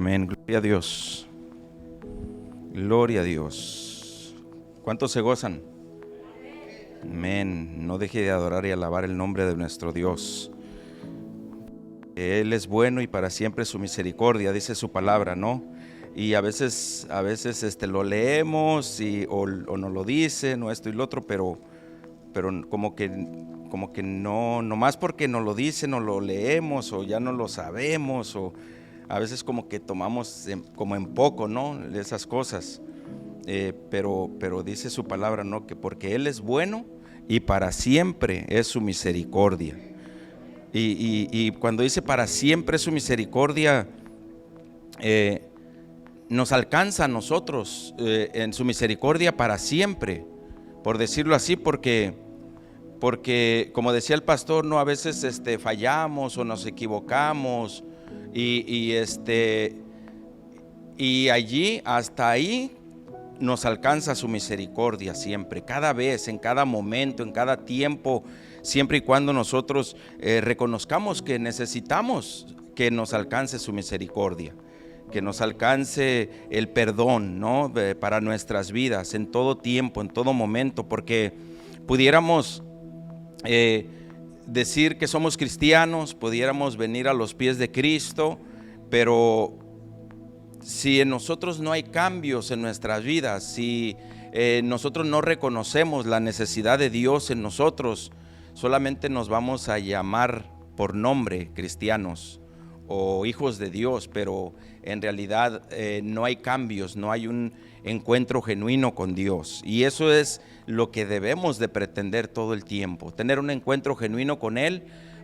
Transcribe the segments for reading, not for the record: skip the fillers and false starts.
Amén, gloria a Dios. Gloria a Dios. ¿Cuántos se gozan? Amén. No deje de adorar y alabar el nombre de nuestro Dios. Él es bueno y para siempre su misericordia, dice su palabra, ¿no? Y a veces lo leemos o nos lo dicen o esto y lo otro, pero como que no, nomás porque nos lo dicen, no lo leemos o ya no lo sabemos, o a veces como que tomamos como en poco, ¿no? De esas cosas. Pero dice su palabra, ¿no? Que porque Él es bueno y para siempre es su misericordia. Y cuando dice para siempre es su misericordia, nos alcanza a nosotros en su misericordia para siempre, por decirlo así, porque como decía el pastor, no, a veces fallamos o nos equivocamos y allí, hasta ahí nos alcanza su misericordia siempre, cada vez, en cada momento, en cada tiempo, siempre y cuando nosotros reconozcamos que necesitamos que nos alcance su misericordia, que nos alcance el perdón, ¿no? Para nuestras vidas, en todo tiempo, en todo momento, porque pudiéramos decir que somos cristianos, pudiéramos venir a los pies de Cristo, pero si en nosotros no hay cambios en nuestras vidas, si nosotros no reconocemos la necesidad de Dios en nosotros, solamente nos vamos a llamar por nombre cristianos o hijos de Dios, pero en realidad no hay cambios, no hay un encuentro genuino con Dios, y eso es lo que debemos de pretender todo el tiempo, tener un encuentro genuino con Él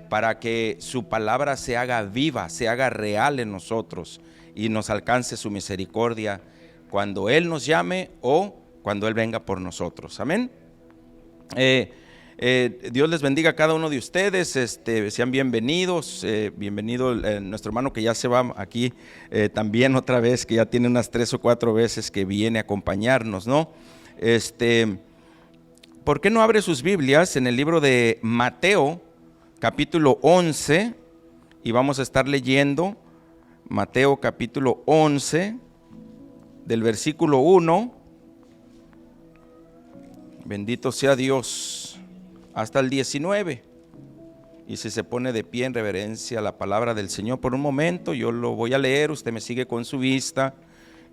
para que su palabra se haga viva, se haga real en nosotros y nos alcance su misericordia cuando Él nos llame o cuando Él venga por nosotros. Amén. Dios les bendiga a cada uno de ustedes, sean bienvenidos, bienvenido nuestro hermano que ya se va aquí también otra vez, que ya tiene unas 3 o 4 veces que viene a acompañarnos, ¿no? ¿Por qué no abre sus Biblias en el libro de Mateo, capítulo 11, y vamos a estar leyendo Mateo capítulo 11, del versículo 1, bendito sea Dios, hasta el 19, y si se pone de pie en reverencia a la palabra del Señor por un momento, yo lo voy a leer, usted me sigue con su vista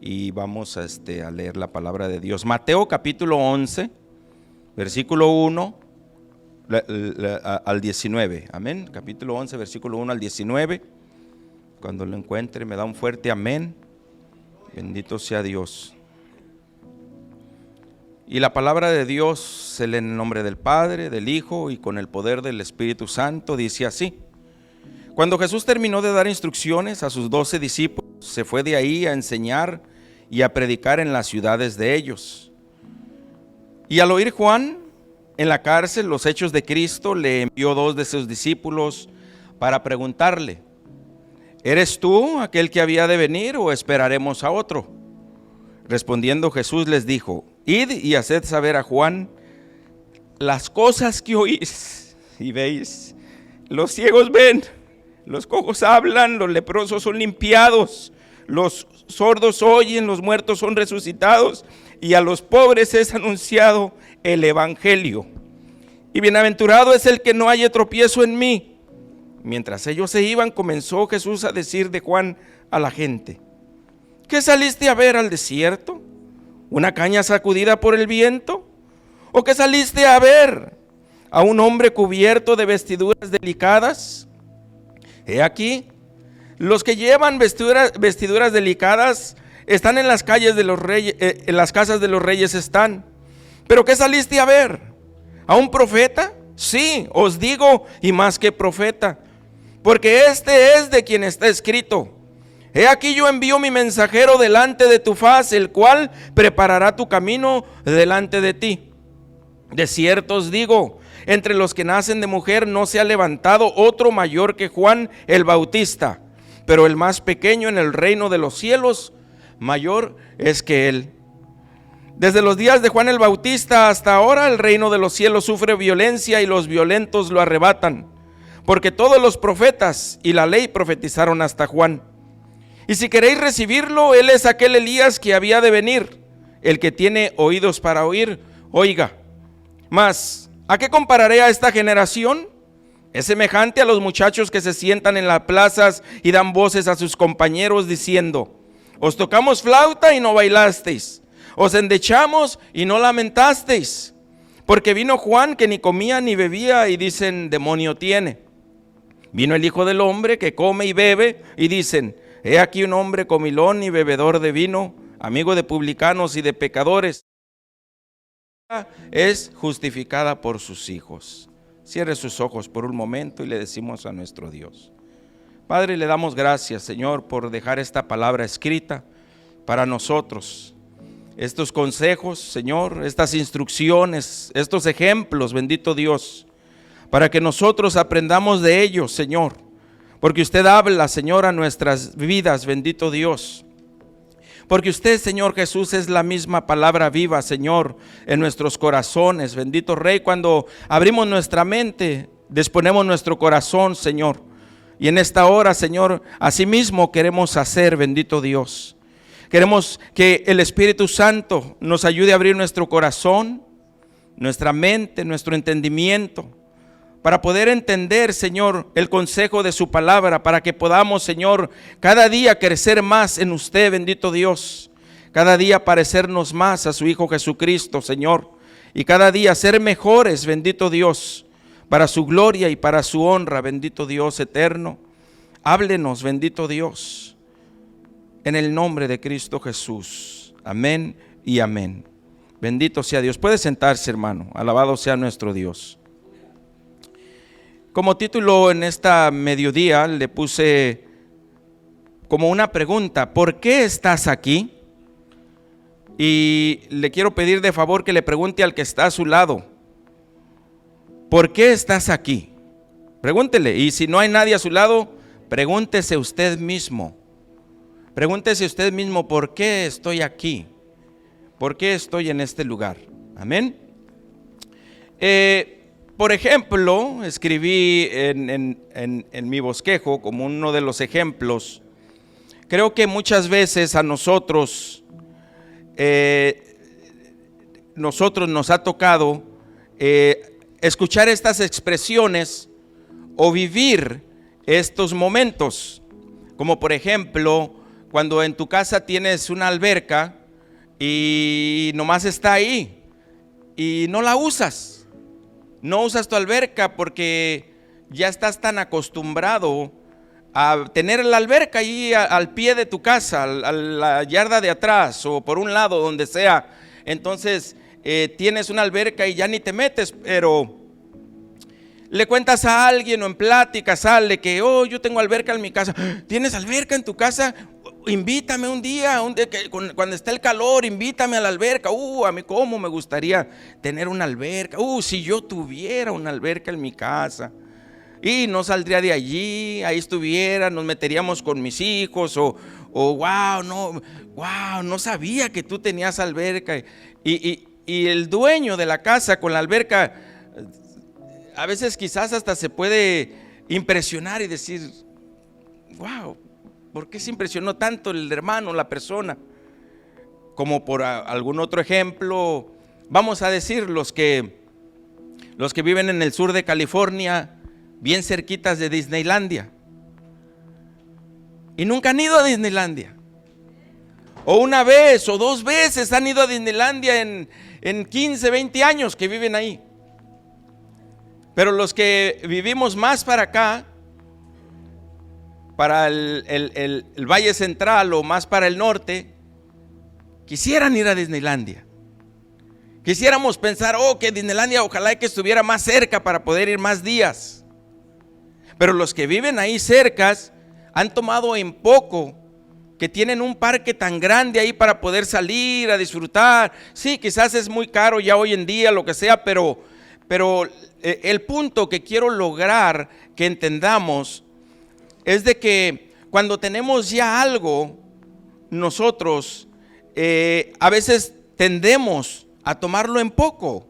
y vamos a leer la palabra de Dios. Mateo capítulo 11, versículo 1 al 19, amén. Capítulo 11, versículo 1 al 19. Cuando lo encuentre me da un fuerte amén. Bendito sea Dios. Y la palabra de Dios se lee en el nombre del Padre, del Hijo y con el poder del Espíritu Santo. Dice así: Cuando Jesús terminó de dar instrucciones a sus 12 discípulos, se fue de ahí a enseñar y a predicar en las ciudades de ellos. Y al oír Juan en la cárcel los hechos de Cristo, le envió 2 de sus discípulos para preguntarle: ¿eres tú aquel que había de venir o esperaremos a otro? Respondiendo Jesús les dijo: Id y haced saber a Juan las cosas que oís y veis. Los ciegos ven, los cojos hablan, los leprosos son limpiados, los sordos oyen, los muertos son resucitados, y a los pobres es anunciado el evangelio. Y bienaventurado es el que no haya tropiezo en mí. Mientras ellos se iban, comenzó Jesús a decir de Juan a la gente: ¿qué saliste a ver al desierto? ¿Una caña sacudida por el viento? ¿O qué saliste a ver? ¿A un hombre cubierto de vestiduras delicadas? He aquí, los que llevan vestiduras delicadas están en las calles de los reyes, en las casas de los reyes están. ¿Pero qué saliste a ver? ¿A un profeta? Sí, os digo, y más que profeta, porque este es de quien está escrito: He aquí yo envío mi mensajero delante de tu faz, el cual preparará tu camino delante de ti. De cierto os digo, entre los que nacen de mujer no se ha levantado otro mayor que Juan el Bautista, pero el más pequeño en el reino de los cielos mayor es que él. Desde los días de Juan el Bautista hasta ahora el reino de los cielos sufre violencia y los violentos lo arrebatan, porque todos los profetas y la ley profetizaron hasta Juan. Y si queréis recibirlo, Él es aquel Elías que había de venir. El que tiene oídos para oír, oiga. Mas, ¿a qué compararé a esta generación? Es semejante a los muchachos que se sientan en las plazas y dan voces a sus compañeros diciendo: os tocamos flauta y no bailasteis, os endechamos y no lamentasteis. Porque vino Juan, que ni comía ni bebía, y dicen: demonio tiene. Vino el Hijo del Hombre, que come y bebe, y dicen: he aquí un hombre comilón y bebedor de vino, amigo de publicanos y de pecadores. Es justificada por sus hijos. Cierre sus ojos por un momento y le decimos a nuestro Dios: Padre, le damos gracias, Señor, por dejar esta palabra escrita para nosotros. Estos consejos, Señor, estas instrucciones, estos ejemplos, bendito Dios, para que nosotros aprendamos de ellos, Señor, porque usted habla, Señor, a nuestras vidas, bendito Dios, porque usted, Señor Jesús, es la misma palabra viva, Señor, en nuestros corazones, bendito Rey. Cuando abrimos nuestra mente, disponemos nuestro corazón, Señor, y en esta hora, Señor, asimismo queremos hacer, bendito Dios. Queremos que el Espíritu Santo nos ayude a abrir nuestro corazón, nuestra mente, nuestro entendimiento, para poder entender, Señor, el consejo de su palabra, para que podamos, Señor, cada día crecer más en usted, bendito Dios, cada día parecernos más a su Hijo Jesucristo, Señor, y cada día ser mejores, bendito Dios, para su gloria y para su honra, bendito Dios eterno. Háblenos, bendito Dios, en el nombre de Cristo Jesús. Amén y amén. Bendito sea Dios. Puede sentarse, hermano. Alabado sea nuestro Dios. Como título en esta mediodía le puse como una pregunta: ¿por qué estás aquí? Y le quiero pedir de favor que le pregunte al que está a su lado: ¿por qué estás aquí? Pregúntele. Y si no hay nadie a su lado, pregúntese usted mismo. Pregúntese usted mismo: ¿por qué estoy aquí? ¿Por qué estoy en este lugar? Amén. Por ejemplo, escribí en mi bosquejo como uno de los ejemplos. Creo que muchas veces a nosotros nos ha tocado escuchar estas expresiones o vivir estos momentos. Como por ejemplo, cuando en tu casa tienes una alberca y nomás está ahí y no la usas. No usas tu alberca porque ya estás tan acostumbrado a tener la alberca ahí al pie de tu casa, a la yarda de atrás o por un lado, donde sea. Entonces tienes una alberca y ya ni te metes, pero le cuentas a alguien o en plática sale que: oh, yo tengo alberca en mi casa. ¿Tienes alberca en tu casa? Invítame un día, cuando esté el calor, invítame a la alberca. A mí cómo me gustaría tener una alberca. Si yo tuviera una alberca en mi casa. Y no saldría de allí, ahí estuviera, nos meteríamos con mis hijos. Wow, no sabía que tú tenías alberca. Y el dueño de la casa con la alberca, a veces quizás hasta se puede impresionar y decir: wow, ¿por qué se impresionó tanto el hermano, la persona? Como por algún otro ejemplo, vamos a decir los que viven en el sur de California, bien cerquitas de Disneylandia, y nunca han ido a Disneylandia, o una vez o dos veces han ido a Disneylandia en 15, 20 años que viven ahí. Pero los que vivimos más para acá, para el Valle Central o más para el norte, quisieran ir a Disneylandia. Quisiéramos pensar: que Disneylandia ojalá que estuviera más cerca para poder ir más días. Pero los que viven ahí cercas han tomado en poco que tienen un parque tan grande ahí para poder salir a disfrutar. Sí, quizás es muy caro ya hoy en día, lo que sea, pero el punto que quiero lograr que entendamos es de que cuando tenemos ya algo, nosotros a veces tendemos a tomarlo en poco,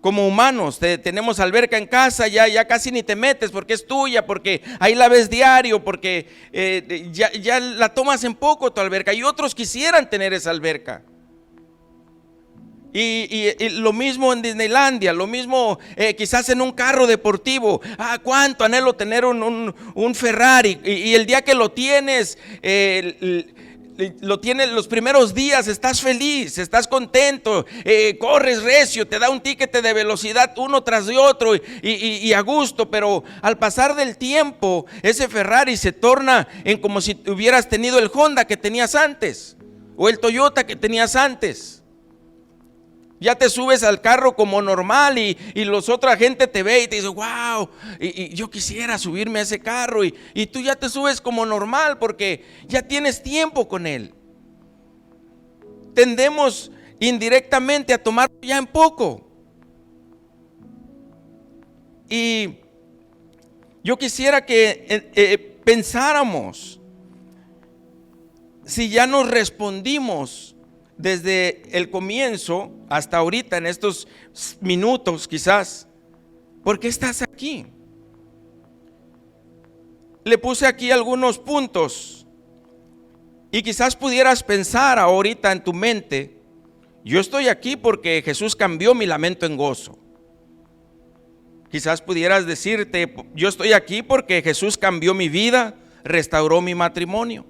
como humanos, tenemos alberca en casa, ya casi ni te metes porque es tuya, porque ahí la ves diario, porque ya la tomas en poco tu alberca, y otros quisieran tener esa alberca. Y lo mismo en Disneylandia, lo mismo quizás en un carro deportivo. Cuánto anhelo tener un Ferrari, y el día que lo tienes, los primeros días, estás feliz, estás contento, corres recio, te da un ticket de velocidad uno tras de otro y a gusto, pero al pasar del tiempo ese Ferrari se torna en como si hubieras tenido el Honda que tenías antes o el Toyota que tenías antes. Ya te subes al carro como normal y los otra gente te ve y te dice, wow, y yo quisiera subirme a ese carro, y tú ya te subes como normal porque ya tienes tiempo con él. Tendemos indirectamente a tomarlo ya en poco. Y yo quisiera que pensáramos si ya nos respondimos desde el comienzo hasta ahorita, en estos minutos quizás, ¿por qué estás aquí? Le puse aquí algunos puntos y quizás pudieras pensar ahorita en tu mente, yo estoy aquí porque Jesús cambió mi lamento en gozo. Quizás pudieras decirte, yo estoy aquí porque Jesús cambió mi vida, restauró mi matrimonio.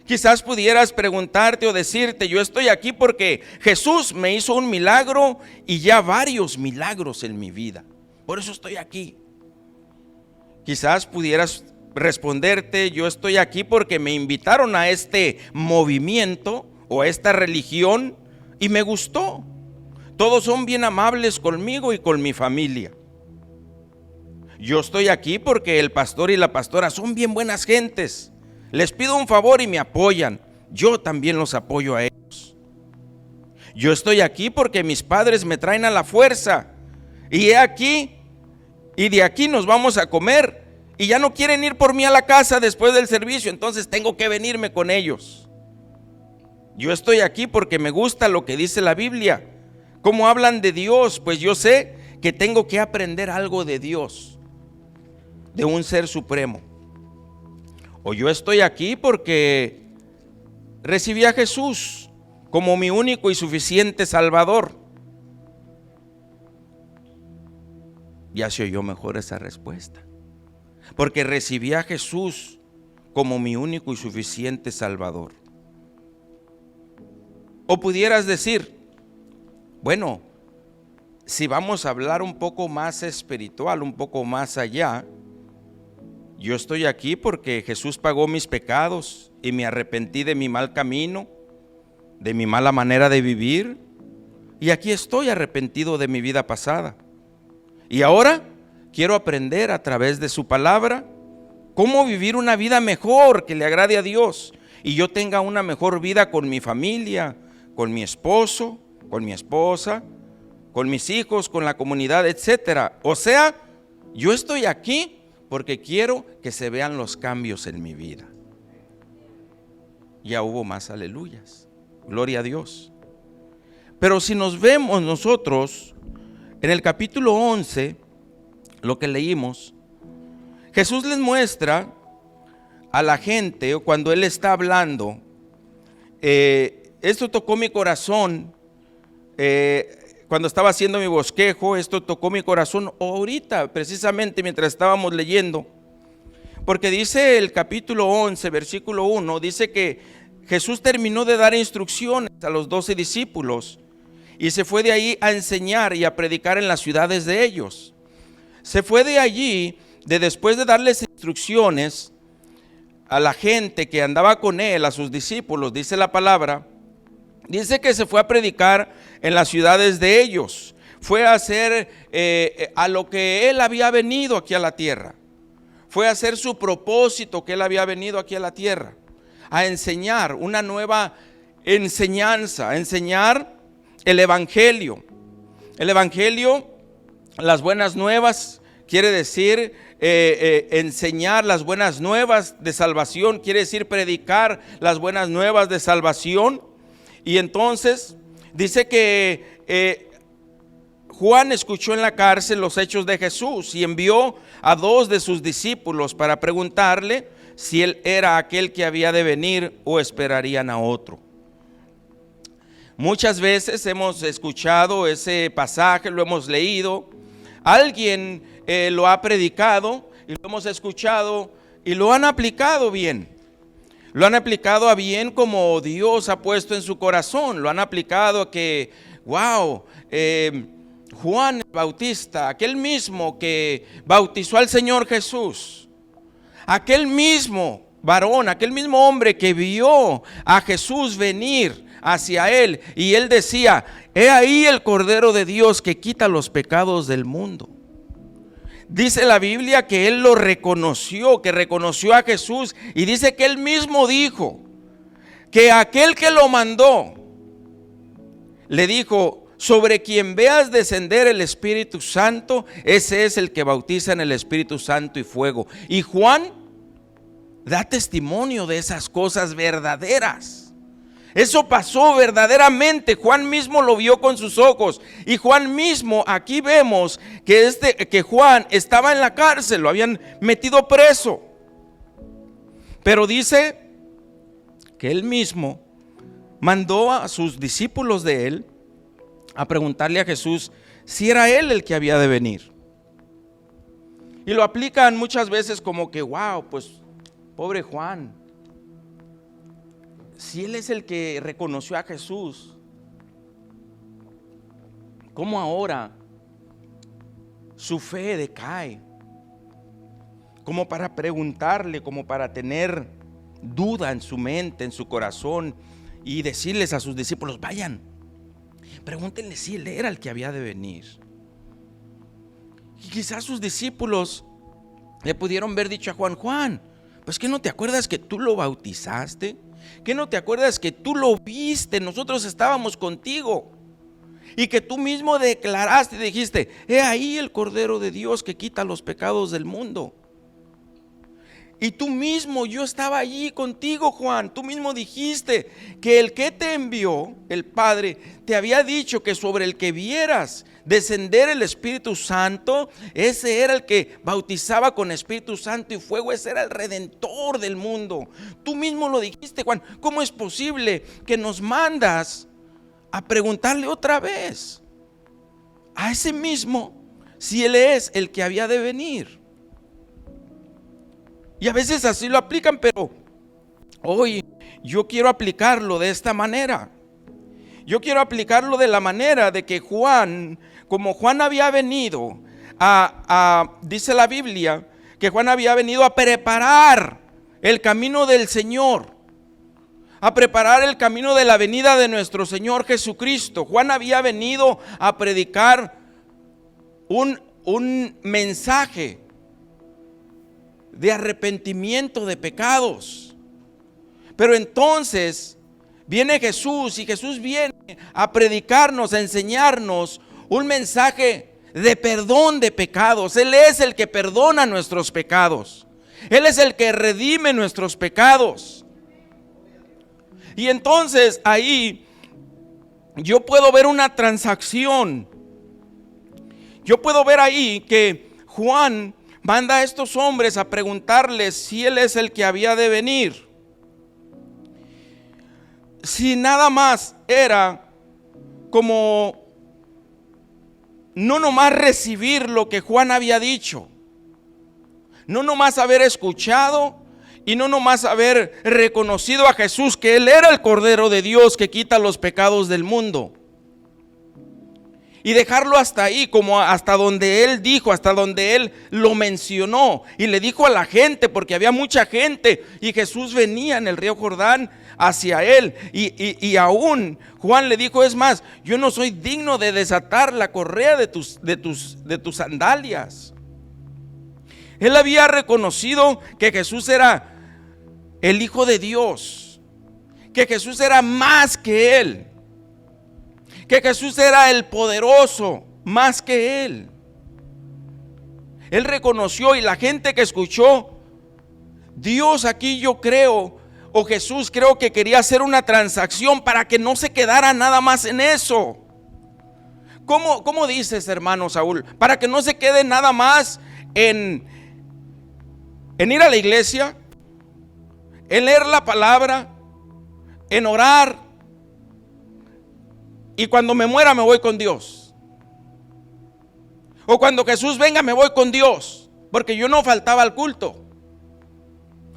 Quizás pudieras preguntarte o decirte, yo estoy aquí porque Jesús me hizo un milagro y ya varios milagros en mi vida. Por eso estoy aquí. Quizás pudieras responderte, yo estoy aquí porque me invitaron a este movimiento o a esta religión y me gustó. Todos son bien amables conmigo y con mi familia. Yo estoy aquí porque el pastor y la pastora son bien buenas gentes. Les pido un favor y me apoyan. Yo también los apoyo a ellos. Yo estoy aquí porque mis padres me traen a la fuerza. Y he aquí, y de aquí nos vamos a comer. Y ya no quieren ir por mí a la casa después del servicio, entonces tengo que venirme con ellos. Yo estoy aquí porque me gusta lo que dice la Biblia. Cómo hablan de Dios, pues yo sé que tengo que aprender algo de Dios, de un ser supremo. O yo estoy aquí porque recibí a Jesús como mi único y suficiente Salvador. Ya se oyó mejor esa respuesta. Porque recibí a Jesús como mi único y suficiente Salvador. O pudieras decir, bueno, si vamos a hablar un poco más espiritual, un poco más allá, yo estoy aquí porque Jesús pagó mis pecados y me arrepentí de mi mal camino, de mi mala manera de vivir, y aquí estoy arrepentido de mi vida pasada. Y ahora quiero aprender a través de su palabra cómo vivir una vida mejor que le agrade a Dios y yo tenga una mejor vida con mi familia, con mi esposo, con mi esposa, con mis hijos, con la comunidad, etcétera. O sea, yo estoy aquí porque quiero que se vean los cambios en mi vida. Ya hubo más aleluyas, gloria a Dios. Pero si nos vemos nosotros en el capítulo 11, lo que leímos, Jesús les muestra a la gente cuando Él está hablando. Esto tocó mi corazón cuando estaba haciendo mi bosquejo. Esto tocó mi corazón ahorita, precisamente mientras estábamos leyendo, porque dice el capítulo 11, versículo 1, dice que Jesús terminó de dar instrucciones a los 12 discípulos y se fue de ahí a enseñar y a predicar en las ciudades de ellos. Se fue de allí, después de darles instrucciones a la gente que andaba con él, a sus discípulos, dice la palabra, dice que se fue a predicar en las ciudades de ellos. Fue a hacer a lo que él había venido aquí a la tierra. Fue a hacer su propósito que él había venido aquí a la tierra. A enseñar una nueva enseñanza, a enseñar el evangelio. El evangelio, las buenas nuevas, quiere decir enseñar las buenas nuevas de salvación, quiere decir predicar las buenas nuevas de salvación. Y entonces dice que Juan escuchó en la cárcel los hechos de Jesús y envió a 2 de sus discípulos para preguntarle si él era aquel que había de venir o esperarían a otro. Muchas veces hemos escuchado ese pasaje, lo hemos leído, alguien lo ha predicado y lo hemos escuchado y lo han aplicado bien. Lo han aplicado a bien como Dios ha puesto en su corazón. Lo han aplicado a que, wow, Juan el Bautista, aquel mismo que bautizó al Señor Jesús, aquel mismo varón, aquel mismo hombre que vio a Jesús venir hacia él y él decía: he ahí el Cordero de Dios que quita los pecados del mundo. Dice la Biblia que él lo reconoció, que reconoció a Jesús, y dice que él mismo dijo que aquel que lo mandó le dijo: sobre quien veas descender el Espíritu Santo, ese es el que bautiza en el Espíritu Santo y fuego. Y Juan da testimonio de esas cosas verdaderas. Eso pasó verdaderamente. Juan mismo lo vio con sus ojos. Y Juan mismo, aquí vemos que Juan estaba en la cárcel, lo habían metido preso. Pero dice que él mismo mandó a sus discípulos de él a preguntarle a Jesús si era él el que había de venir. Y lo aplican muchas veces como que, wow, pues pobre Juan, si él es el que reconoció a Jesús, ¿cómo ahora su fe decae? Como para preguntarle, como para tener duda en su mente, en su corazón, y decirles a sus discípulos: vayan, pregúntenle si él era el que había de venir. Y quizás sus discípulos le pudieron haber dicho a Juan: Juan, pues ¿qué no te acuerdas que tú lo bautizaste? ¿Qué no te acuerdas que tú lo viste? Nosotros estábamos contigo. Y que tú mismo declaraste y dijiste: he ahí el Cordero de Dios que quita los pecados del mundo. Y tú mismo, yo estaba allí contigo, Juan. Tú mismo dijiste que el que te envió, el Padre, te había dicho que sobre el que vieras descender el Espíritu Santo, ese era el que bautizaba con Espíritu Santo y fuego, ese era el Redentor del mundo. Tú mismo lo dijiste, Juan. ¿Cómo es posible que nos mandas a preguntarle otra vez a ese mismo si él es el que había de venir? Y a veces así lo aplican, pero hoy yo quiero aplicarlo de esta manera. Yo quiero aplicarlo de la manera de que Juan, como Juan había venido dice la Biblia, que Juan había venido a preparar el camino del Señor, a preparar el camino de la venida de nuestro Señor Jesucristo. Juan había venido a predicar un mensaje de arrepentimiento de pecados. Pero entonces viene Jesús, y Jesús viene a predicarnos, a enseñarnos un mensaje de perdón de pecados. Él es el que perdona nuestros pecados. Él es el que redime nuestros pecados. Y entonces ahí yo puedo ver una transacción. Yo puedo ver ahí que Juan manda a estos hombres a preguntarles si él es el que había de venir. Si nada más era como no nomás recibir lo que Juan había dicho, no nomás haber escuchado y no nomás haber reconocido a Jesús que él era el Cordero de Dios que quita los pecados del mundo, y dejarlo hasta ahí, como hasta donde él dijo, hasta donde él lo mencionó, y le dijo a la gente, porque había mucha gente y Jesús venía en el río Jordán hacia él, y aún Juan le dijo: es más, yo no soy digno de desatar la correa de tus sandalias. Él había reconocido que Jesús era el Hijo de Dios, que Jesús era más que él, que Jesús era el poderoso más que él. Él reconoció, y la gente que escuchó, Dios aquí yo creo, o Jesús creo que quería hacer una transacción para que no se quedara nada más en eso. ¿Cómo dices, hermano Saúl? Para que no se quede nada más en ir a la iglesia, en leer la palabra, en orar, y cuando me muera me voy con Dios. O cuando Jesús venga me voy con Dios, porque yo no faltaba al culto,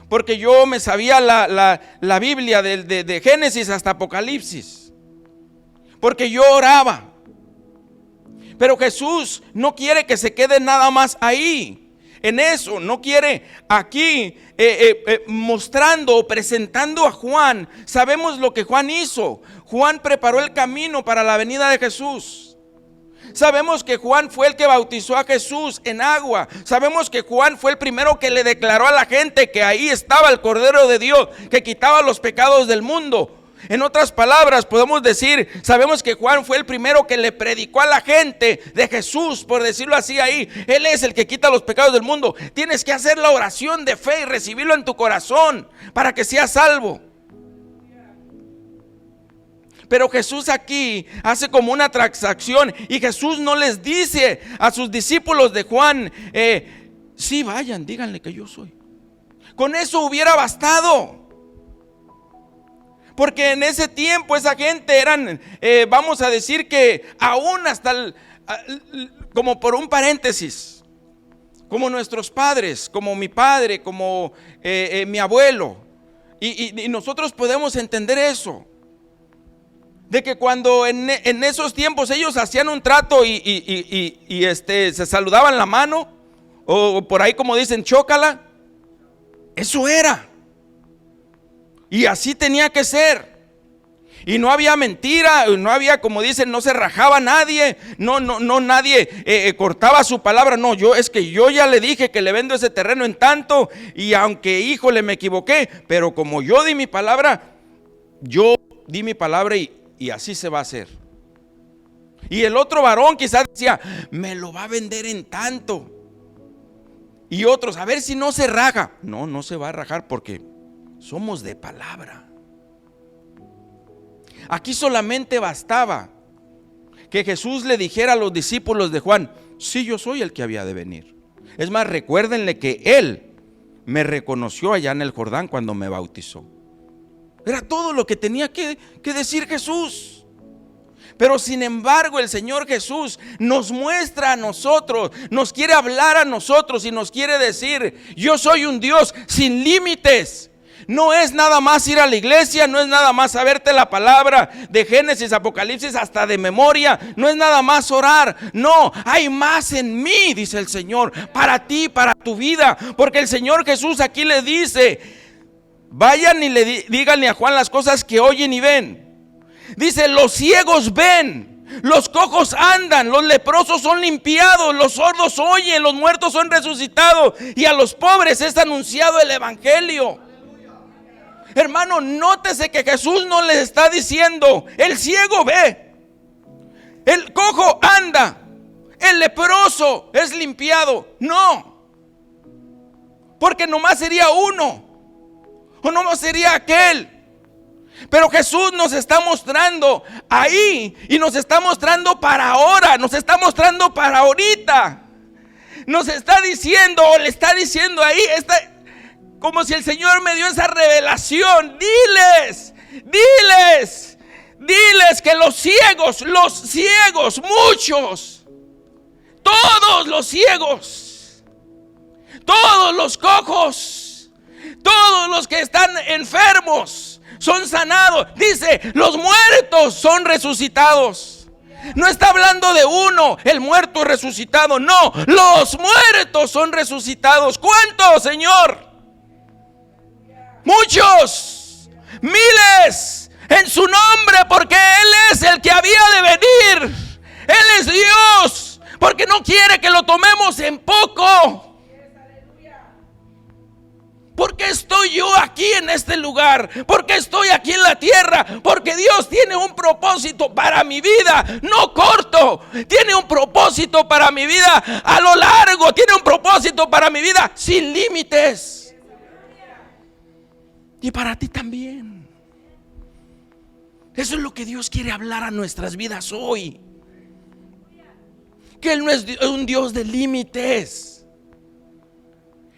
porque yo me sabía la Biblia de Génesis hasta Apocalipsis, porque yo oraba. Pero Jesús no quiere que se quede nada más ahí, en eso. No quiere aquí mostrando o presentando a Juan. Sabemos lo que Juan hizo. Juan preparó el camino para la venida de Jesús. Sabemos que Juan fue el que bautizó a Jesús en agua. Sabemos que Juan fue el primero que le declaró a la gente que ahí estaba el Cordero de Dios, que quitaba los pecados del mundo. En otras palabras, podemos decir, sabemos que Juan fue el primero que le predicó a la gente de Jesús, por decirlo así ahí. Él es el que quita los pecados del mundo. Tienes que hacer la oración de fe y recibirlo en tu corazón para que seas salvo. Pero Jesús aquí hace como una transacción, y Jesús no les dice a sus discípulos de Juan, sí, vayan, díganle que yo soy. Con eso hubiera bastado. Porque en ese tiempo esa gente eran, vamos a decir que aún hasta como por un paréntesis, como nuestros padres, como mi padre, como mi abuelo. Y nosotros podemos entender eso. De que cuando en esos tiempos ellos hacían un trato y se saludaban la mano, o por ahí como dicen, chócala, eso era. Y así tenía que ser. Y no había mentira, no había, como dicen, no se rajaba nadie, no nadie cortaba su palabra. No, es que yo ya le dije que le vendo ese terreno en tanto, y aunque, híjole, me equivoqué, pero como yo di mi palabra y así se va a hacer. Y el otro varón quizás decía, me lo va a vender en tanto. Y otros, a ver si no se raja. No se va a rajar porque somos de palabra. Aquí solamente bastaba que Jesús le dijera a los discípulos de Juan, sí, yo soy el que había de venir. Es más, recuérdenle que él me reconoció allá en el Jordán cuando me bautizó. Era todo lo que tenía que decir Jesús. Pero sin embargo el Señor Jesús nos muestra a nosotros, nos quiere hablar a nosotros y nos quiere decir, yo soy un Dios sin límites. No es nada más ir a la iglesia, no es nada más saberte la palabra de Génesis, Apocalipsis hasta de memoria, no es nada más orar. No, hay más en mí, dice el Señor, para ti, para tu vida. Porque el Señor Jesús aquí le dice, vayan y díganle a Juan las cosas que oyen y ven. Dice, los ciegos ven, los cojos andan, los leprosos son limpiados, los sordos oyen, los muertos son resucitados, y a los pobres es anunciado el evangelio. Hermano, nótese que Jesús no les está diciendo, el ciego ve, el cojo anda, el leproso es limpiado. No, porque nomás sería uno, o nomás sería aquel. Pero Jesús nos está mostrando ahí, y nos está mostrando para ahora, nos está mostrando para ahorita. Nos está diciendo, o le está diciendo ahí, como si el Señor me dio esa revelación. Diles que los ciegos, muchos, todos los ciegos, todos los cojos, todos los que están enfermos son sanados. Dice, los muertos son resucitados. No está hablando de uno, el muerto resucitado. No, los muertos son resucitados. ¿Cuántos, Señor? Muchos, miles, en su nombre, porque Él es el que había de venir. Él es Dios, porque no quiere que lo tomemos en poco. ¿Por qué estoy yo aquí en este lugar? ¿Por qué estoy aquí en la tierra? Porque Dios tiene un propósito para mi vida, no corto. Tiene un propósito para mi vida a lo largo. Tiene un propósito para mi vida sin límites. Y para ti también. Eso es lo que Dios quiere hablar a nuestras vidas hoy. que Él no es un Dios de límites,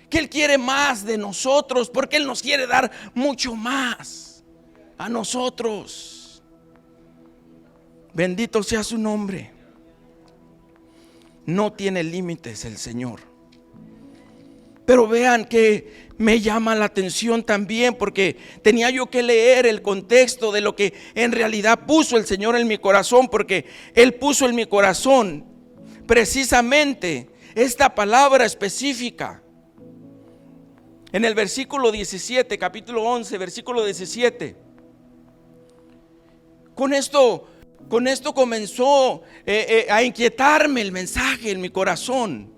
que Él quiere más de nosotros, porque Él nos quiere dar mucho más a nosotros. Bendito sea su nombre. No tiene límites el Señor. Pero vean que me llama la atención también, porque tenía yo que leer el contexto de lo que en realidad puso el Señor en mi corazón, porque Él puso en mi corazón precisamente esta palabra específica. En el versículo 17, capítulo 11, versículo 17. Con esto comenzó a inquietarme el mensaje en mi corazón.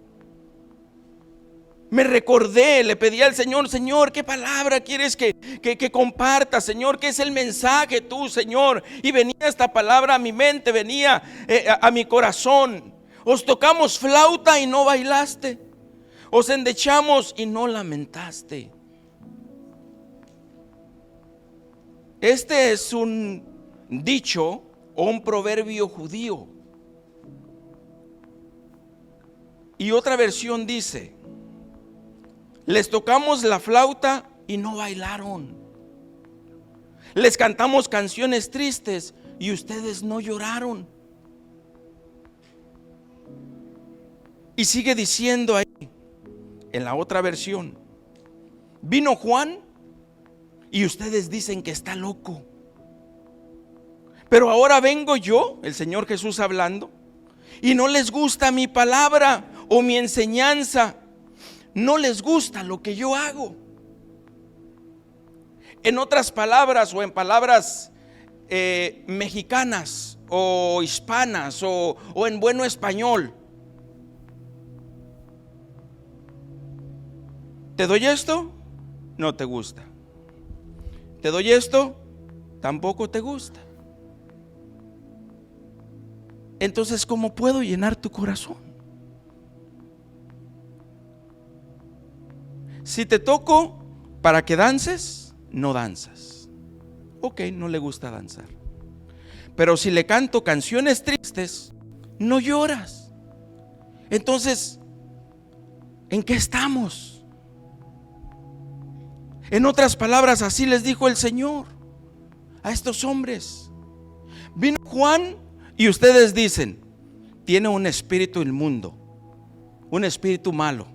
Me recordé, le pedí al Señor: Señor, ¿qué palabra quieres que comparta? Señor, ¿qué es el mensaje tú, Señor? Y venía esta palabra a mi mente, venía a mi corazón. Os tocamos flauta y no bailaste, os endechamos y no lamentaste. Este es un dicho o un proverbio judío. Y otra versión dice: les tocamos la flauta y no bailaron. Les cantamos canciones tristes y ustedes no lloraron. Y sigue diciendo ahí, en la otra versión: vino Juan y ustedes dicen que está loco. Pero ahora vengo yo, el Señor Jesús hablando, y no les gusta mi palabra o mi enseñanza. No les gusta lo que yo hago. En otras palabras, o en palabras mexicanas o hispanas o en bueno español: te doy esto, no te gusta. Te doy esto, tampoco te gusta. Entonces, ¿cómo puedo llenar tu corazón? Si te toco para que dances, no danzas. Ok, no le gusta danzar. Pero si le canto canciones tristes, no lloras. Entonces, ¿en qué estamos? En otras palabras, así les dijo el Señor a estos hombres. Vino Juan y ustedes dicen: tiene un espíritu inmundo, un espíritu malo.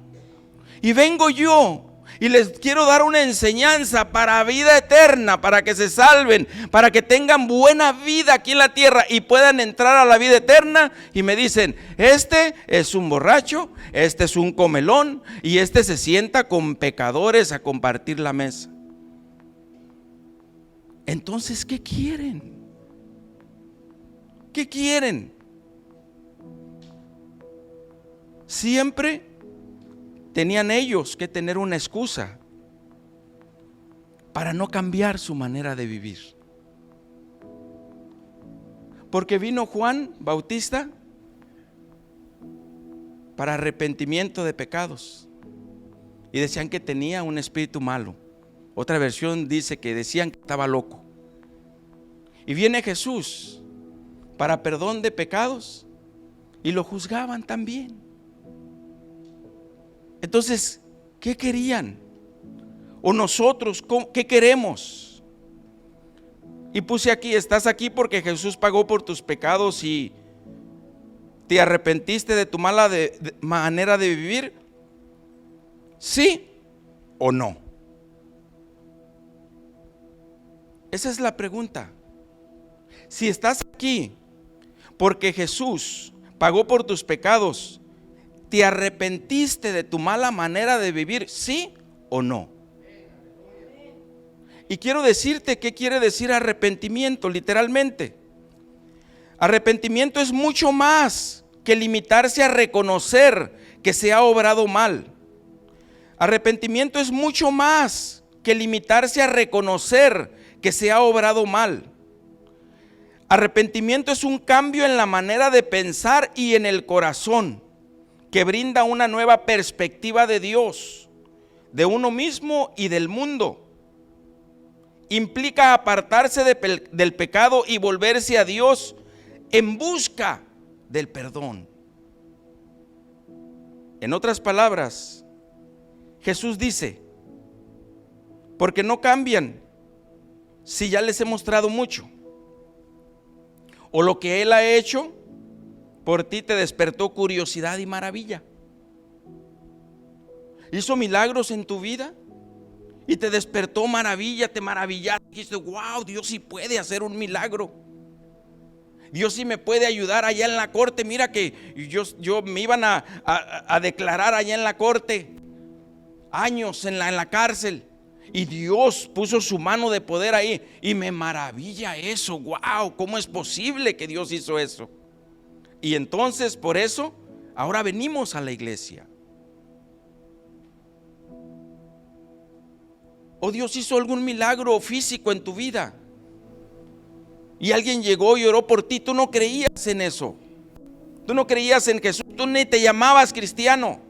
Y vengo yo y les quiero dar una enseñanza para vida eterna, para que se salven, para que tengan buena vida aquí en la tierra y puedan entrar a la vida eterna. Y me dicen: este es un borracho, este es un comelón, y este se sienta con pecadores a compartir la mesa. Entonces, ¿qué quieren? ¿Qué quieren? Siempre tenían ellos que tener una excusa para no cambiar su manera de vivir. Porque vino Juan Bautista para arrepentimiento de pecados y decían que tenía un espíritu malo. Otra versión dice que decían que estaba loco. Y viene Jesús para perdón de pecados y lo juzgaban también. Entonces, ¿qué querían? O nosotros, ¿qué queremos? Y puse aquí: estás aquí porque Jesús pagó por tus pecados y te arrepentiste de tu mala manera de vivir. ¿Sí o no? Esa es la pregunta. Si estás aquí porque Jesús pagó por tus pecados, ¿te arrepentiste de tu mala manera de vivir? ¿Sí o no? Y quiero decirte qué quiere decir arrepentimiento literalmente. Arrepentimiento es mucho más que limitarse a reconocer que se ha obrado mal. Arrepentimiento es mucho más que limitarse a reconocer que se ha obrado mal. Arrepentimiento es un cambio en la manera de pensar y en el corazón, que brinda una nueva perspectiva de Dios, de uno mismo y del mundo. Implica apartarse del pecado y volverse a Dios en busca del perdón. En otras palabras, Jesús dice, porque no cambian si ya les he mostrado mucho, o lo que Él ha hecho por ti te despertó curiosidad y maravilla. Hizo milagros en tu vida y te despertó maravilla, te maravillaste, dijiste, wow, Dios sí puede hacer un milagro. Dios sí me puede ayudar allá en la corte. Mira que yo me iban a declarar allá en la corte, años en la cárcel, y Dios puso su mano de poder ahí, y me maravilla eso. Wow, ¿cómo es posible que Dios hizo eso? Y entonces por eso ahora venimos a la iglesia. O Dios hizo algún milagro físico en tu vida y alguien llegó y oró por ti. Tú no creías en eso, tú no creías en Jesús, tú ni te llamabas cristiano,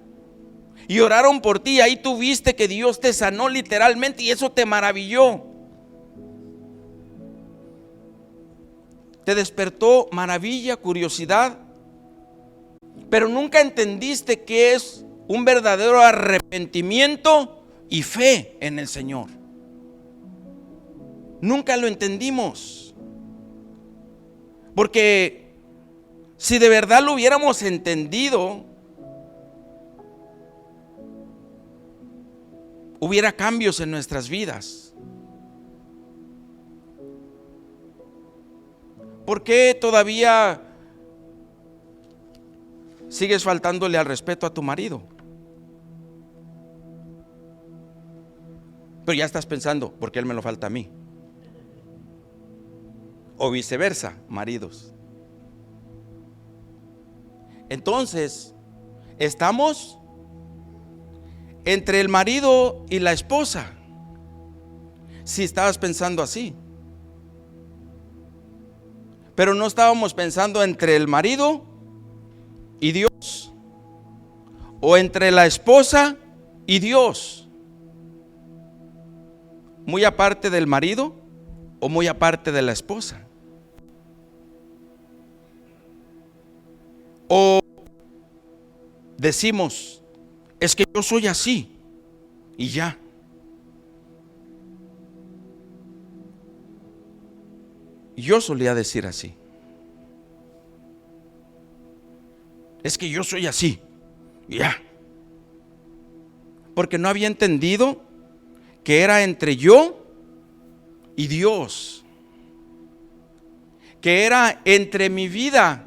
y oraron por ti. Ahí tú viste que Dios te sanó literalmente y eso te maravilló, te despertó maravilla, curiosidad, pero nunca entendiste qué es un verdadero arrepentimiento y fe en el Señor. Nunca lo entendimos, porque si de verdad lo hubiéramos entendido, hubiera cambios en nuestras vidas. ¿Por qué todavía sigues faltándole al respeto a tu marido? Pero ya estás pensando, ¿por qué él me lo falta a mí? O viceversa, maridos. Entonces, estamos entre el marido y la esposa. Si estabas pensando así, pero no estábamos pensando entre el marido y Dios, o entre la esposa y Dios. Muy aparte del marido o muy aparte de la esposa. O decimos, es que yo soy así y ya. Yo solía decir así. Es que yo soy así y ya. Porque no había entendido que era entre yo y Dios, que era entre mi vida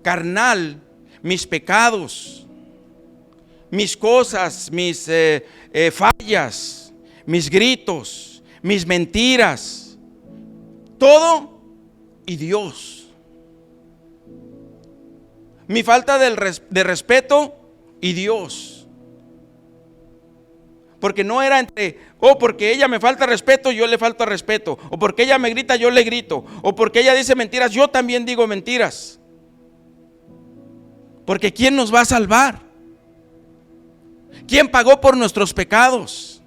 carnal, mis pecados, mis cosas, mis fallas, mis gritos, mis mentiras, todo, y Dios. Mi falta de respeto y Dios. Porque no era entre, porque ella me falta respeto, yo le falto respeto, o porque ella me grita, yo le grito, o porque ella dice mentiras, yo también digo mentiras. Porque ¿quién nos va a salvar? ¿Quién pagó por nuestros pecados?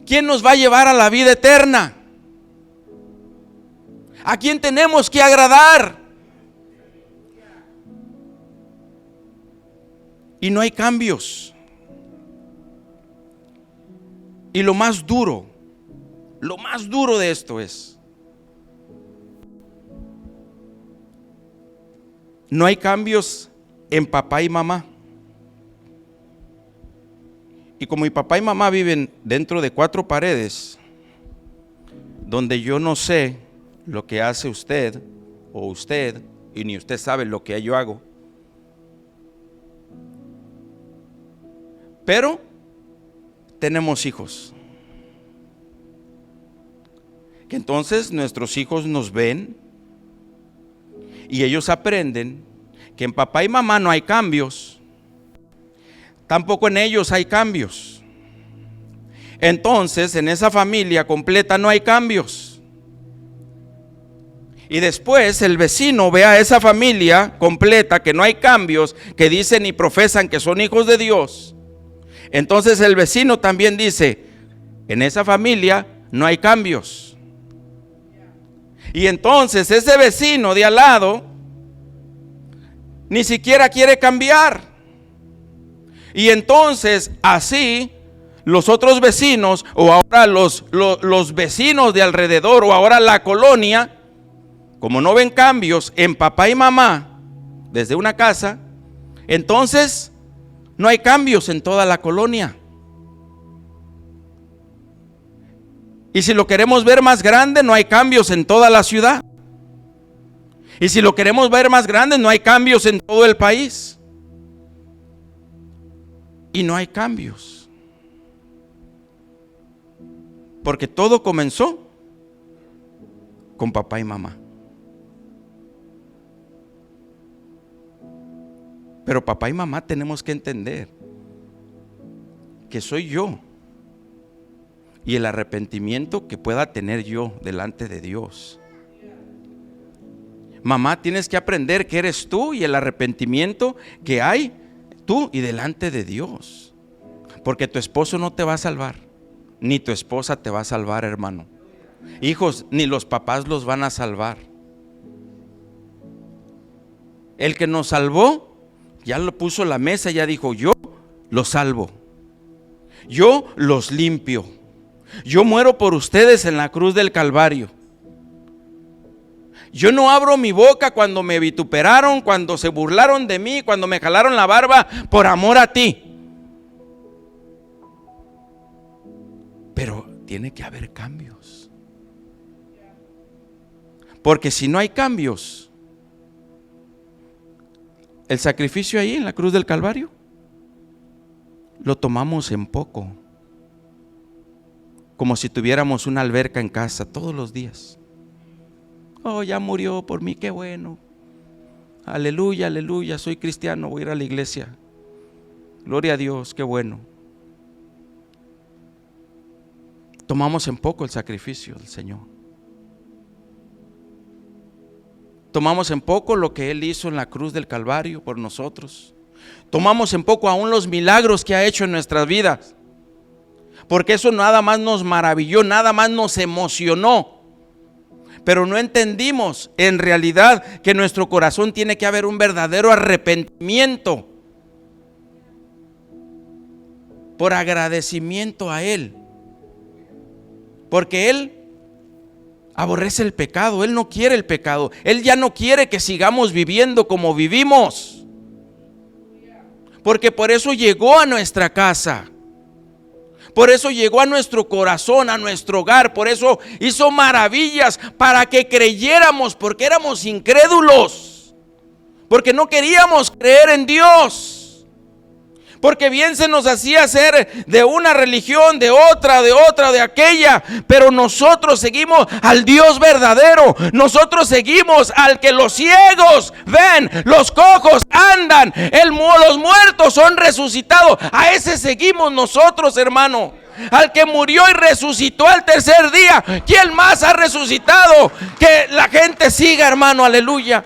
¿Quién nos va a llevar a la vida eterna? ¿A quién tenemos que agradar? Y no hay cambios. Y lo más duro de esto es, no hay cambios en papá y mamá. Y como mi papá y mamá viven dentro de 4 paredes, donde yo no sé lo que hace usted o usted, y ni usted sabe lo que yo hago, pero tenemos hijos, que entonces nuestros hijos nos ven y ellos aprenden que en papá y mamá no hay cambios, tampoco en ellos hay cambios. Entonces en esa familia completa no hay cambios. Y después el vecino ve a esa familia completa que no hay cambios, que dicen y profesan que son hijos de Dios. Entonces el vecino también dice, en esa familia no hay cambios. Y entonces ese vecino de al lado ni siquiera quiere cambiar. Y entonces así los otros vecinos, o ahora los vecinos de alrededor, o ahora la colonia, como no ven cambios en papá y mamá desde una casa, entonces no hay cambios en toda la colonia. Y si lo queremos ver más grande, no hay cambios en toda la ciudad. Y si lo queremos ver más grande, no hay cambios en todo el país. Y no hay cambios, porque todo comenzó con papá y mamá. Pero papá y mamá tenemos que entender que soy yo, y el arrepentimiento que pueda tener yo delante de Dios. Mamá, tienes que aprender que eres tú y el arrepentimiento que hay tú y delante de Dios. Porque tu esposo no te va a salvar, ni tu esposa te va a salvar, hermano. Hijos, ni los papás los van a salvar. El que nos salvó ya lo puso en la mesa, ya dijo: yo los salvo, yo los limpio, yo muero por ustedes en la cruz del Calvario. Yo no abro mi boca cuando me vituperaron, cuando se burlaron de mí, cuando me jalaron la barba, por amor a ti. Pero tiene que haber cambios, porque si no hay cambios, el sacrificio ahí en la cruz del Calvario lo tomamos en poco, como si tuviéramos una alberca en casa todos los días. Oh, ya murió por mí, qué bueno. Aleluya, aleluya, soy cristiano, voy a ir a la iglesia. Gloria a Dios, qué bueno. Tomamos en poco el sacrificio del Señor. Tomamos en poco lo que Él hizo en la cruz del Calvario por nosotros. Tomamos en poco aún los milagros que ha hecho en nuestras vidas, porque eso nada más nos maravilló, nada más nos emocionó. Pero no entendimos en realidad que en nuestro corazón tiene que haber un verdadero arrepentimiento por agradecimiento a Él, porque Él aborrece el pecado, Él no quiere el pecado, Él ya no quiere que sigamos viviendo como vivimos, porque por eso llegó a nuestra casa. Por eso llegó a nuestro corazón, a nuestro hogar. Por eso hizo maravillas para que creyéramos, porque éramos incrédulos, porque no queríamos creer en Dios, porque bien se nos hacía ser de una religión, de otra, de aquella. Pero nosotros seguimos al Dios verdadero. Nosotros seguimos al que los ciegos ven, los cojos andan, los muertos son resucitados. A ese seguimos nosotros, hermano. Al que murió y resucitó al tercer día. ¿Quién más ha resucitado? Que la gente siga, hermano, aleluya.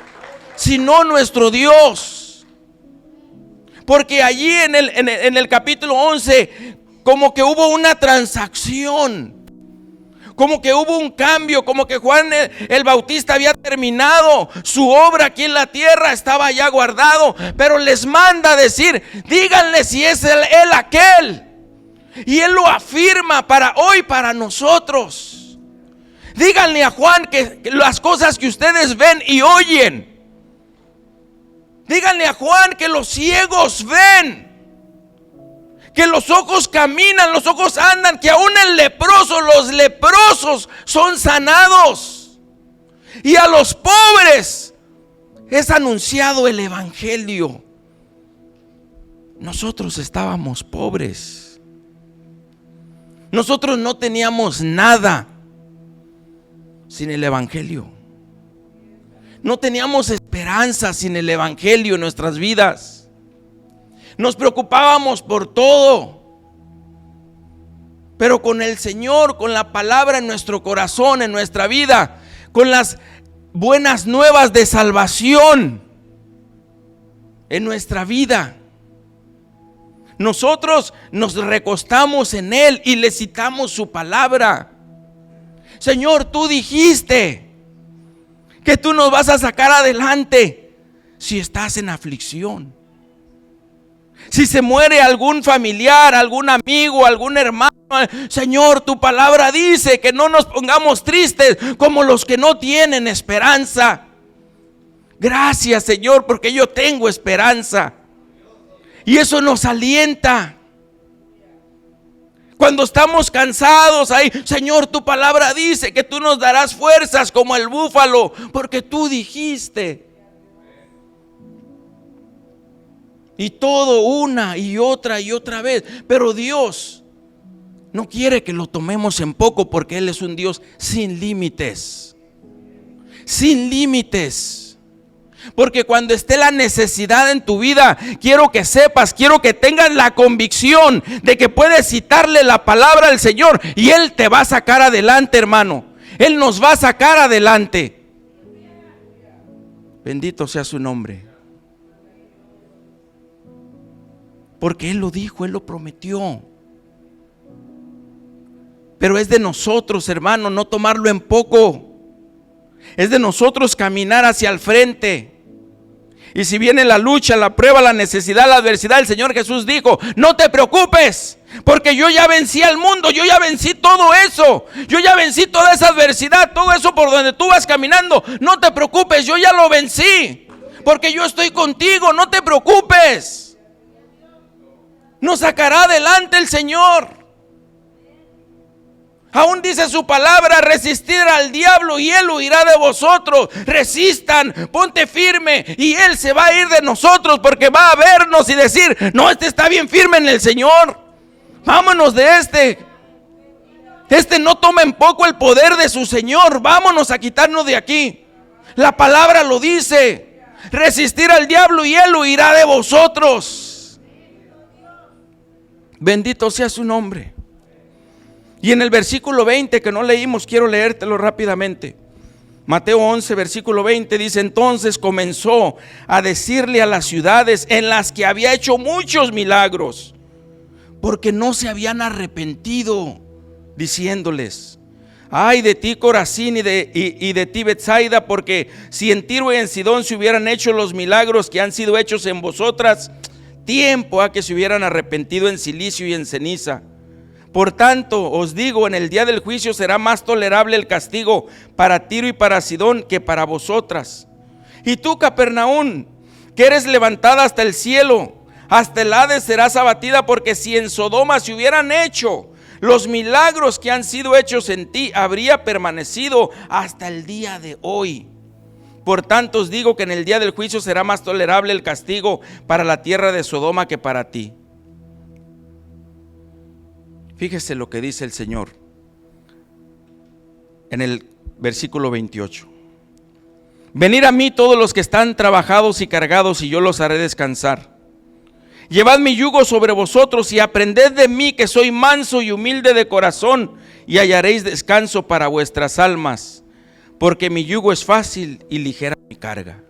Sino nuestro Dios. Porque allí en el capítulo 11, como que hubo una transacción, como que hubo un cambio, como que Juan el Bautista había terminado su obra aquí en la tierra, estaba ya guardado, pero les manda a decir: díganle si es él aquel. Y Él lo afirma para hoy, para nosotros. Díganle a Juan que las cosas que ustedes ven y oyen. Díganle a Juan que los ciegos ven, que los ojos caminan, los ojos andan, que aún los leprosos son sanados, y a los pobres es anunciado el evangelio. Nosotros estábamos pobres, nosotros no teníamos nada sin el evangelio. No teníamos esperanza sin el evangelio en nuestras vidas. Nos preocupábamos por todo, pero con el Señor, con la palabra en nuestro corazón, en nuestra vida, con las buenas nuevas de salvación en nuestra vida, nosotros nos recostamos en Él y le citamos su palabra. Señor, tú dijiste que tú nos vas a sacar adelante si estás en aflicción. Si se muere algún familiar, algún amigo, algún hermano, Señor, tu palabra dice que no nos pongamos tristes como los que no tienen esperanza. Gracias, Señor, porque yo tengo esperanza. Y eso nos alienta. Cuando estamos cansados ahí, Señor, tu palabra dice que tú nos darás fuerzas como el búfalo, porque tú dijiste. Y todo una y otra vez. Pero Dios no quiere que lo tomemos en poco, porque Él es un Dios sin límites. Sin límites. Porque cuando esté la necesidad en tu vida, quiero que sepas, quiero que tengas la convicción de que puedes citarle la palabra al Señor y Él te va a sacar adelante, hermano. Él nos va a sacar adelante. Bendito sea su nombre. Porque Él lo dijo, Él lo prometió. Pero es de nosotros, hermano, no tomarlo en poco. Es de nosotros caminar hacia el frente. Y si viene la lucha, la prueba, la necesidad, la adversidad, el Señor Jesús dijo: no te preocupes, porque yo ya vencí al mundo, yo ya vencí todo eso, yo ya vencí toda esa adversidad, todo eso por donde tú vas caminando. No te preocupes, yo ya lo vencí, porque yo estoy contigo, no te preocupes. Nos sacará adelante el Señor. Aún dice su palabra: resistir al diablo y él huirá de vosotros. Resistan, ponte firme y él se va a ir de nosotros, porque va a vernos y decir: no, este está bien firme en el Señor, vámonos de este. Este no toma en poco el poder de su Señor, vámonos a quitarnos de aquí. La palabra lo dice: resistir al diablo y él huirá de vosotros. Bendito sea su nombre. Y en el versículo 20 que no leímos, quiero leértelo rápidamente. Mateo 11, versículo 20 dice: entonces comenzó a decirle a las ciudades en las que había hecho muchos milagros, porque no se habían arrepentido, diciéndoles: ay de ti, Corazín, y de ti, Betsaida, porque si en Tiro y en Sidón se hubieran hecho los milagros que han sido hechos en vosotras, tiempo a que se hubieran arrepentido en cilicio y en ceniza. Por tanto, os digo, en el día del juicio será más tolerable el castigo para Tiro y para Sidón que para vosotras. Y tú, Capernaum, que eres levantada hasta el cielo, hasta el Hades serás abatida, porque si en Sodoma se hubieran hecho los milagros que han sido hechos en ti, habría permanecido hasta el día de hoy. Por tanto, os digo que en el día del juicio será más tolerable el castigo para la tierra de Sodoma que para ti. Fíjese lo que dice el Señor en el versículo 28. Venid a mí todos los que están trabajados y cargados, y yo los haré descansar. Llevad mi yugo sobre vosotros y aprended de mí, que soy manso y humilde de corazón, y hallaréis descanso para vuestras almas, porque mi yugo es fácil y ligera mi carga.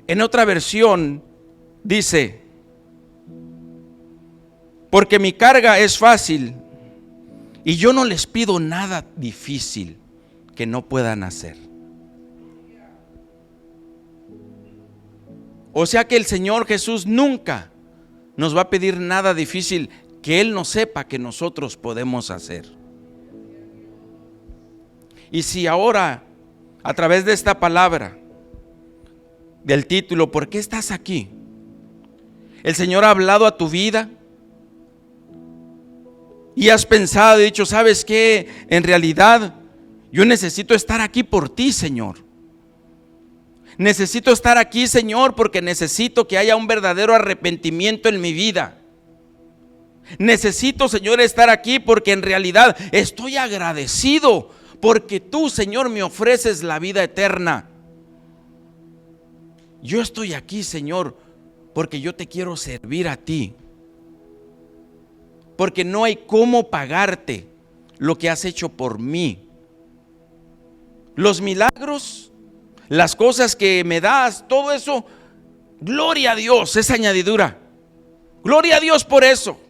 En otra versión dice: porque mi carga es fácil y yo no les pido nada difícil que no puedan hacer. O sea que el Señor Jesús nunca nos va a pedir nada difícil que Él no sepa que nosotros podemos hacer. Y si ahora, a través de esta palabra, del título, ¿por qué estás aquí?, el Señor ha hablado a tu vida y has pensado y dicho: ¿sabes qué? En realidad yo necesito estar aquí por ti, Señor. Necesito estar aquí, Señor, porque necesito que haya un verdadero arrepentimiento en mi vida. Necesito, Señor, estar aquí porque en realidad estoy agradecido porque tú, Señor, me ofreces la vida eterna. Yo estoy aquí, Señor, porque yo te quiero servir a ti. Porque no hay cómo pagarte lo que has hecho por mí. Los milagros, las cosas que me das, todo eso, gloria a Dios, es añadidura. Gloria a Dios por eso.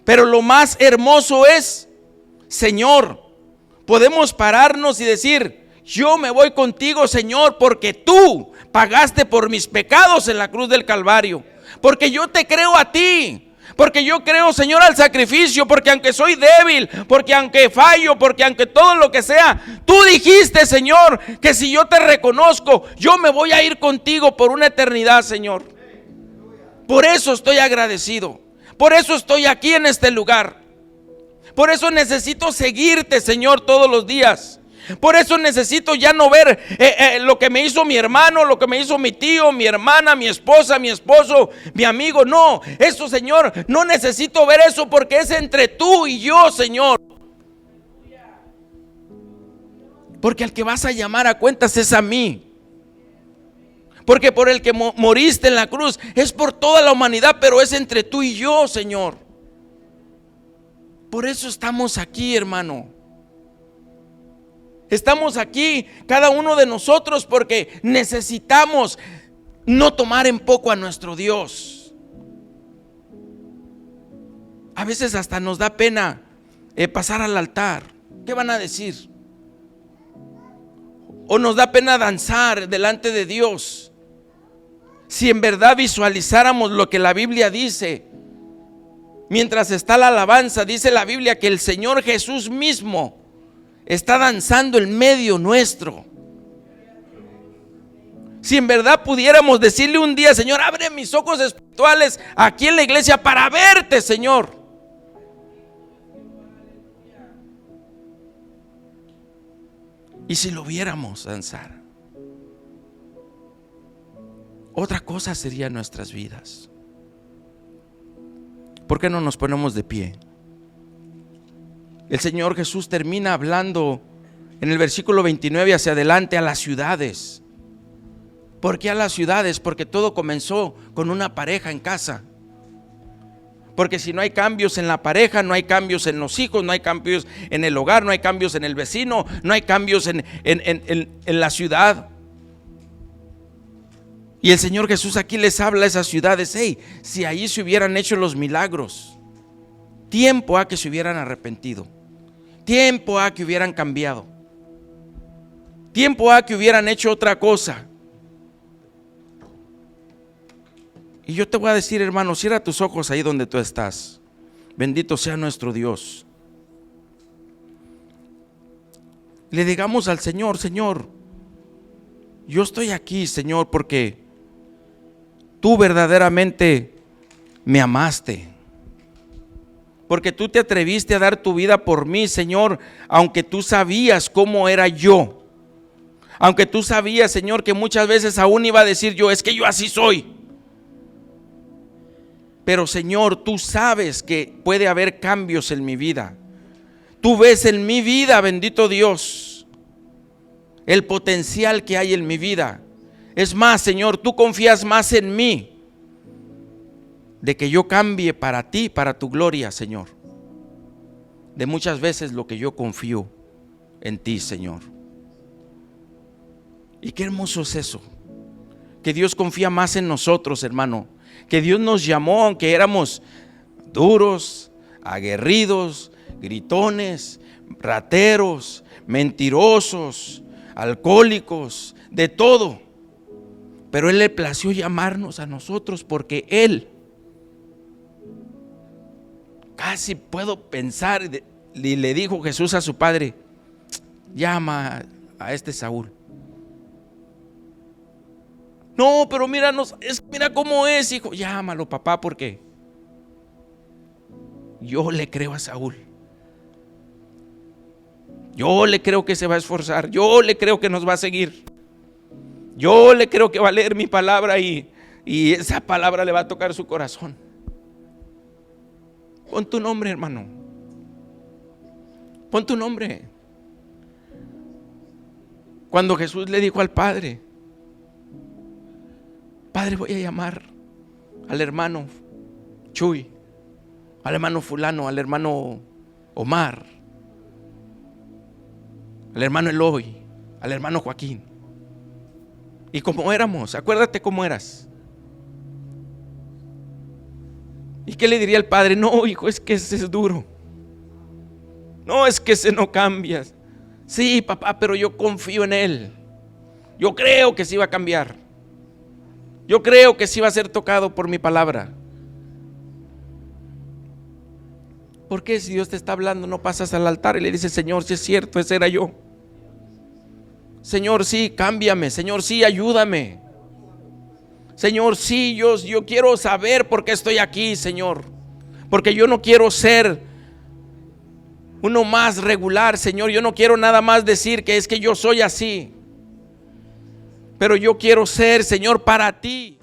Pero lo más hermoso es: Señor, podemos pararnos y decir: yo me voy contigo, Señor, porque tú pagaste por mis pecados en la cruz del Calvario. Porque yo te creo a ti. Porque yo creo, Señor, al sacrificio. Porque aunque soy débil, porque aunque fallo, porque aunque todo lo que sea, tú dijiste, Señor, que si yo te reconozco, yo me voy a ir contigo por una eternidad, Señor. Por eso estoy agradecido. Por eso estoy aquí en este lugar. Por eso necesito seguirte, Señor, todos los días. Por eso necesito ya no ver lo que me hizo mi hermano, lo que me hizo mi tío, mi hermana, mi esposa, mi esposo, mi amigo. No, eso, Señor, no necesito ver eso, porque es entre tú y yo, Señor. Porque al que vas a llamar a cuentas es a mí. Porque por el que moriste en la cruz es por toda la humanidad, pero es entre tú y yo, Señor. Por eso estamos aquí, hermano. Estamos aquí, cada uno de nosotros, porque necesitamos no tomar en poco a nuestro Dios. A veces hasta nos da pena pasar al altar. ¿Qué van a decir? O nos da pena danzar delante de Dios. Si en verdad visualizáramos lo que la Biblia dice, mientras está la alabanza, dice la Biblia que el Señor Jesús mismo está danzando en medio nuestro. Si en verdad pudiéramos decirle un día: Señor, abre mis ojos espirituales aquí en la iglesia para verte, Señor. Y si lo viéramos danzar, otra cosa sería nuestras vidas. ¿Por qué no nos ponemos de pie? El Señor Jesús termina hablando en el versículo 29 hacia adelante a las ciudades. ¿Por qué a las ciudades? Porque todo comenzó con una pareja en casa. Porque si no hay cambios en la pareja, no hay cambios en los hijos, no hay cambios en el hogar, no hay cambios en el vecino, no hay cambios en la ciudad. Y el Señor Jesús aquí les habla a esas ciudades: hey, si ahí se hubieran hecho los milagros, tiempo a que se hubieran arrepentido, tiempo a que hubieran cambiado, tiempo a que hubieran hecho otra cosa. Y yo te voy a decir, hermano, cierra tus ojos ahí donde tú estás. Bendito sea nuestro Dios. Le digamos al Señor: Señor, yo estoy aquí, Señor, porque tú verdaderamente me amaste. Porque tú te atreviste a dar tu vida por mí, Señor, aunque tú sabías cómo era yo. Aunque tú sabías, Señor, que muchas veces aún iba a decir yo: es que yo así soy. Pero, Señor, tú sabes que puede haber cambios en mi vida. Tú ves en mi vida, bendito Dios, el potencial que hay en mi vida. Es más, Señor, tú confías más en mí, de que yo cambie para ti, para tu gloria, Señor, de muchas veces lo que yo confío en ti, Señor. Y qué hermoso es eso, que Dios confía más en nosotros, hermano. Que Dios nos llamó aunque éramos duros, aguerridos, gritones, rateros, mentirosos, alcohólicos, de todo. Pero Él le plació llamarnos a nosotros, porque Él, casi puedo pensar, y le dijo Jesús a su padre: llama a este Saúl. No, pero mira cómo es, hijo. Llámalo, papá, porque yo le creo a Saúl. Yo le creo que se va a esforzar. Yo le creo que nos va a seguir. Yo le creo que va a leer mi palabra y esa palabra le va a tocar su corazón. Pon tu nombre, hermano. Pon tu nombre. Cuando Jesús le dijo al Padre: Padre, voy a llamar al hermano Chuy, al hermano fulano, al hermano Omar, al hermano Eloy, al hermano Joaquín. Y como éramos, acuérdate cómo eras. ¿Y qué le diría el padre? No, hijo, es que ese es duro. No, es que ese no cambia. Sí, papá, pero yo confío en él. Yo creo que sí va a cambiar. Yo creo que sí va a ser tocado por mi palabra. ¿Por qué si Dios te está hablando no pasas al altar y le dices, Señor, si es cierto, ese era yo? Señor, sí, cámbiame. Señor, sí, ayúdame. Señor, sí, yo quiero saber por qué estoy aquí, Señor. Porque yo no quiero ser uno más regular, Señor. Yo no quiero nada más decir que es que yo soy así. Pero yo quiero ser, Señor, para ti.